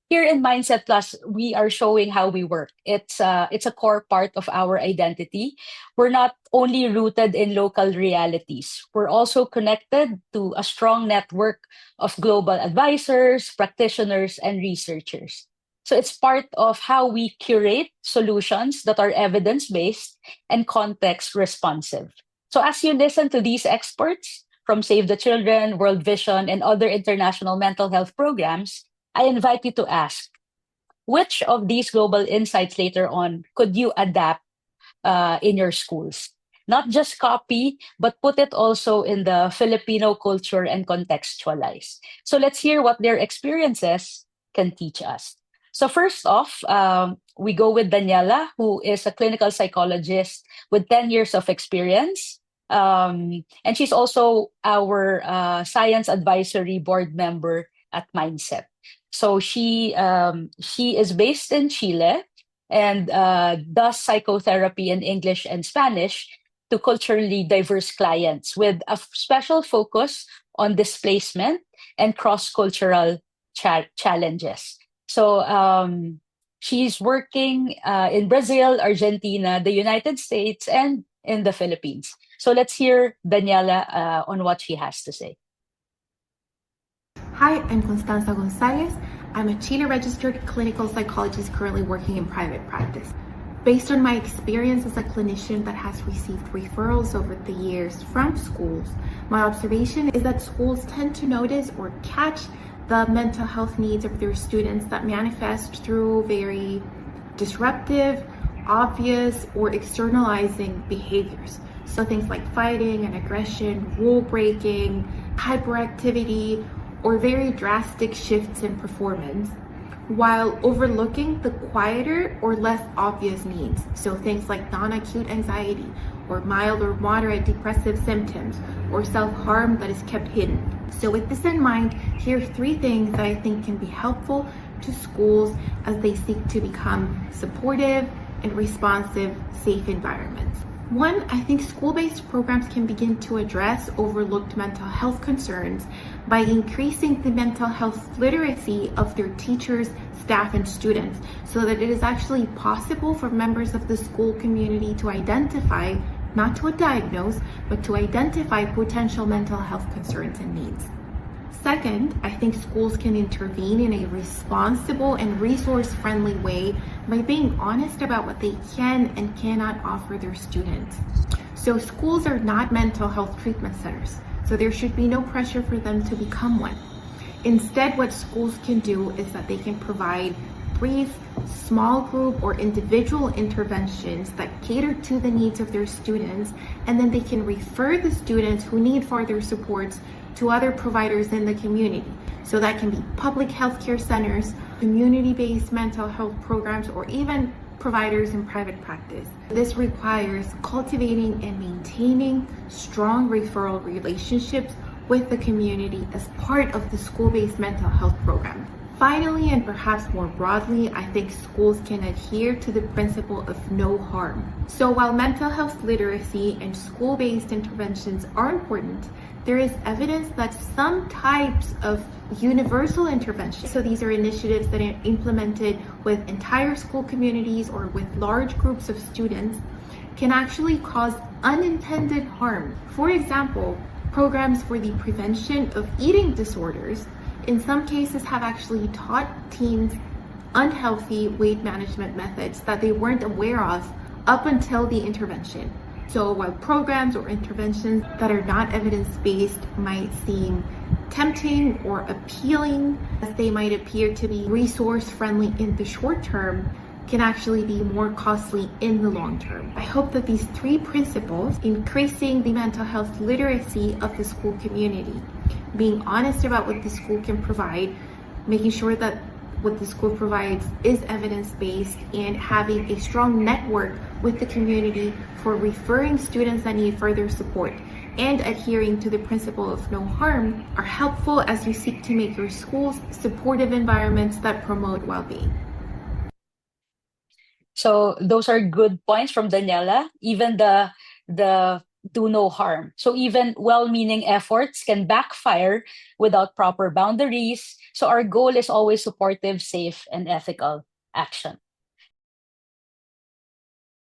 Here in Mindset Plus, we are showing how we work. It's a core part of our identity. We're not only rooted in local realities. We're also connected to a strong network of global advisors, practitioners, and researchers. So it's part of how we curate solutions that are evidence-based and context-responsive. So as you listen to these experts from Save the Children, World Vision, and other international mental health programs, I invite you to ask, which of these global insights later on could you adapt in your schools? Not just copy, but put it also in the Filipino culture and contextualize. So let's hear what their experiences can teach us. So first off, we go with Daniela, who is a clinical psychologist with 10 years of experience. And she's also our science advisory board member at Mindset. So she is based in Chile and does psychotherapy in English and Spanish to culturally diverse clients with a special focus on displacement and cross-cultural challenges. So she's working in Brazil, Argentina, the United States, and in the Philippines. So let's hear Daniela on what she has to say. Hi, I'm Constanza Gonzalez. I'm a Chile registered clinical psychologist currently working in private practice. Based on my experience as a clinician that has received referrals over the years from schools, my observation is that schools tend to notice or catch the mental health needs of their students that manifest through very disruptive, obvious, or externalizing behaviors. So things like fighting and aggression, rule breaking, hyperactivity, or very drastic shifts in performance, while overlooking the quieter or less obvious needs. So things like non-acute anxiety, or mild or moderate depressive symptoms, or self-harm that is kept hidden. So with this in mind, here are 3 things that I think can be helpful to schools as they seek to become supportive and responsive, safe environments. 1, I think school-based programs can begin to address overlooked mental health concerns by increasing the mental health literacy of their teachers, staff, and students, so that it is actually possible for members of the school community to identify, not to diagnose, but to identify potential mental health concerns and needs. 2nd, I think schools can intervene in a responsible and resource-friendly way by being honest about what they can and cannot offer their students. So schools are not mental health treatment centers, so there should be no pressure for them to become one. Instead, what schools can do is that they can provide brief, small group or individual interventions that cater to the needs of their students, and then they can refer the students who need further supports to other providers in the community. So that can be public healthcare centers, community-based mental health programs, or even providers in private practice. This requires cultivating and maintaining strong referral relationships with the community as part of the school-based mental health program. Finally, and perhaps more broadly, I think schools can adhere to the principle of no harm. So while mental health literacy and school-based interventions are important, there is evidence that some types of universal interventions, so these are initiatives that are implemented with entire school communities or with large groups of students, can actually cause unintended harm. For example, programs for the prevention of eating disorders in some cases have actually taught teens unhealthy weight management methods that they weren't aware of up until the intervention. So while programs or interventions that are not evidence-based might seem tempting or appealing, as they might appear to be resource-friendly in the short term, can actually be more costly in the long term. I hope that these 3 principles, increasing the mental health literacy of the school community, being honest about what the school can provide, making sure that what the school provides is evidence-based, and having a strong network with the community for referring students that need further support, and adhering to the principle of no harm are helpful as you seek to make your schools supportive environments that promote well-being. So those are good points from Daniela. Even the do no harm. So even well-meaning efforts can backfire without proper boundaries. So our goal is always supportive, safe, and ethical action.